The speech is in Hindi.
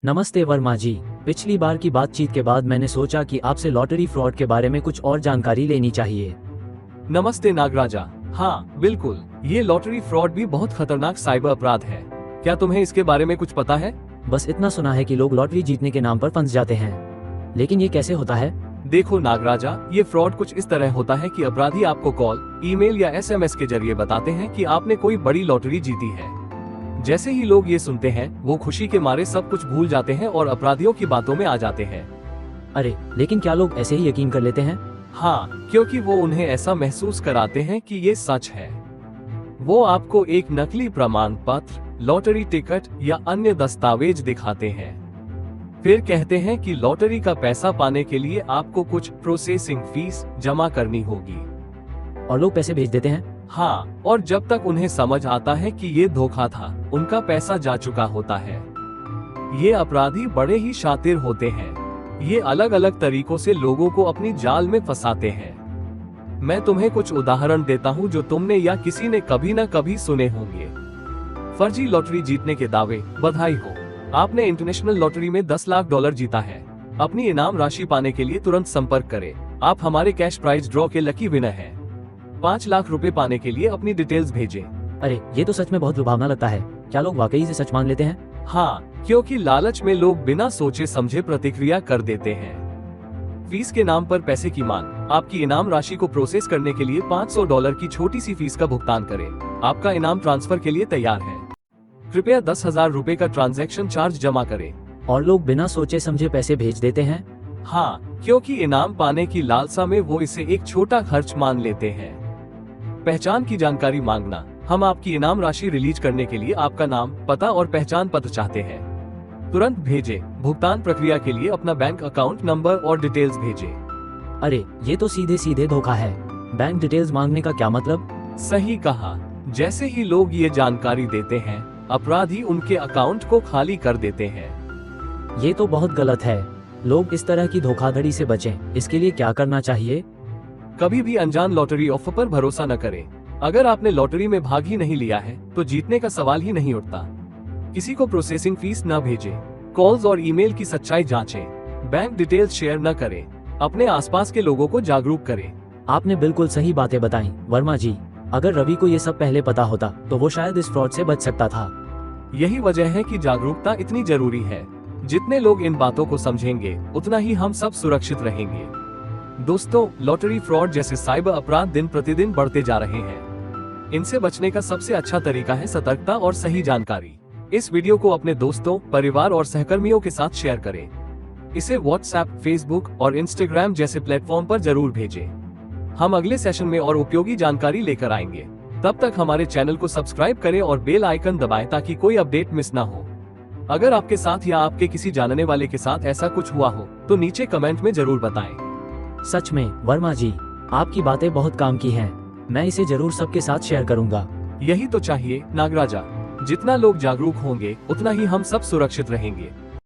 नमस्ते वर्मा जी। पिछली बार की बातचीत के बाद मैंने सोचा कि आपसे लॉटरी फ्रॉड के बारे में कुछ और जानकारी लेनी चाहिए। नमस्ते नागराजा। हाँ बिल्कुल, ये लॉटरी फ्रॉड भी बहुत खतरनाक साइबर अपराध है। क्या तुम्हें इसके बारे में कुछ पता है? बस इतना सुना है कि लोग लॉटरी जीतने के नाम पर फंस जाते हैं, लेकिन ये कैसे होता है? देखो नागराजा, ये फ्रॉड कुछ इस तरह होता है कि अपराधी आपको कॉल, ईमेल या एसएमएस के जरिए बताते हैं कि आपने कोई बड़ी लॉटरी जीती है। जैसे ही लोग ये सुनते हैं, वो खुशी के मारे सब कुछ भूल जाते हैं और अपराधियों की बातों में आ जाते हैं। अरे, लेकिन क्या लोग ऐसे ही यकीन कर लेते हैं? हाँ, क्योंकि वो उन्हें ऐसा महसूस कराते हैं कि ये सच है। वो आपको एक नकली प्रमाण पत्र, लॉटरी टिकट या अन्य दस्तावेज दिखाते हैं। फिर कहते हैं कि लॉटरी का पैसा पाने के लिए आपको कुछ प्रोसेसिंग फीस जमा करनी होगी। और लोग पैसे भेज देते हैं? हाँ, और जब तक उन्हें समझ आता है कि ये धोखा था, उनका पैसा जा चुका होता है। ये अपराधी बड़े ही शातिर होते हैं। ये अलग अलग तरीकों से लोगों को अपनी जाल में फंसाते हैं। मैं तुम्हें कुछ उदाहरण देता हूँ जो तुमने या किसी ने कभी न कभी सुने होंगे। फर्जी लॉटरी जीतने के दावे। बधाई हो, आपने इंटरनेशनल लॉटरी में 10 लाख डॉलर जीता है। अपनी इनाम राशि पाने के लिए तुरंत संपर्क करें। आप हमारे कैश प्राइज ड्रॉ के लकी विनर हैं। 5 लाख रुपए पाने के लिए अपनी डिटेल्स भेजें। अरे, ये तो सच में बहुत लुभावना लगता है। क्या लोग वाकई से सच मान लेते हैं? हाँ, क्योंकि लालच में लोग बिना सोचे समझे प्रतिक्रिया कर देते हैं। फीस के नाम पर पैसे की मांग। आपकी इनाम राशि को प्रोसेस करने के लिए $500 की छोटी सी फीस का भुगतान करें। आपका इनाम ट्रांसफर के लिए तैयार है। कृपया 10,000 रुपए का ट्रांजैक्शन चार्ज जमा करें। और लोग बिना सोचे समझे पैसे भेज देते हैं? हाँ, क्योंकि इनाम पाने की लालसा में वो इसे एक छोटा खर्च मान लेते हैं। पहचान की जानकारी मांगना। हम आपकी इनाम राशि रिलीज करने के लिए आपका नाम, पता और पहचान पत्र चाहते हैं। तुरंत भेजें। भुगतान प्रक्रिया के लिए अपना बैंक अकाउंट नंबर और डिटेल्स भेजें। अरे, ये तो सीधे सीधे धोखा है। बैंक डिटेल्स मांगने का क्या मतलब? सही कहा। जैसे ही लोग ये जानकारी देते हैं, अपराधी उनके अकाउंट को खाली कर देते हैं। ये तो बहुत गलत है। लोग इस तरह की धोखाधड़ी से बचें, इसके लिए क्या करना चाहिए? कभी भी अनजान लॉटरी ऑफर पर भरोसा न करें। अगर आपने लॉटरी में भाग ही नहीं लिया है, तो जीतने का सवाल ही नहीं उठता। किसी को प्रोसेसिंग फीस न भेजें। कॉल्स और ईमेल की सच्चाई जांचें। बैंक डिटेल्स शेयर न करें। अपने आसपास के लोगों को जागरूक करें। आपने बिल्कुल सही बातें बताई वर्मा जी। अगर रवि को ये सब पहले पता होता तो वो शायद इस फ्रॉड से बच सकता था। यही वजह है कि जागरूकता इतनी जरूरी है। जितने लोग इन बातों को समझेंगे, उतना ही हम सब सुरक्षित रहेंगे। दोस्तों, लॉटरी फ्रॉड जैसे साइबर अपराध दिन प्रतिदिन बढ़ते जा रहे हैं। इनसे बचने का सबसे अच्छा तरीका है सतर्कता और सही जानकारी। इस वीडियो को अपने दोस्तों, परिवार और सहकर्मियों के साथ शेयर करें। इसे व्हाट्सएप, फेसबुक और इंस्टाग्राम जैसे प्लेटफॉर्म पर जरूर भेजें। हम अगले सेशन में और उपयोगी जानकारी लेकर आएंगे। तब तक हमारे चैनल को सब्सक्राइब करें और बेल आइकन दबाएं ताकि कोई अपडेट मिस ना हो। अगर आपके साथ या आपके किसी जानने वाले के साथ ऐसा कुछ हुआ हो, तो नीचे कमेंट में जरूर बताएं। सच में वर्मा जी, आपकी बातें बहुत काम की हैं। मैं इसे जरूर सबके साथ शेयर करूंगा। यही तो चाहिए नागराजा। जितना लोग जागरूक होंगे, उतना ही हम सब सुरक्षित रहेंगे।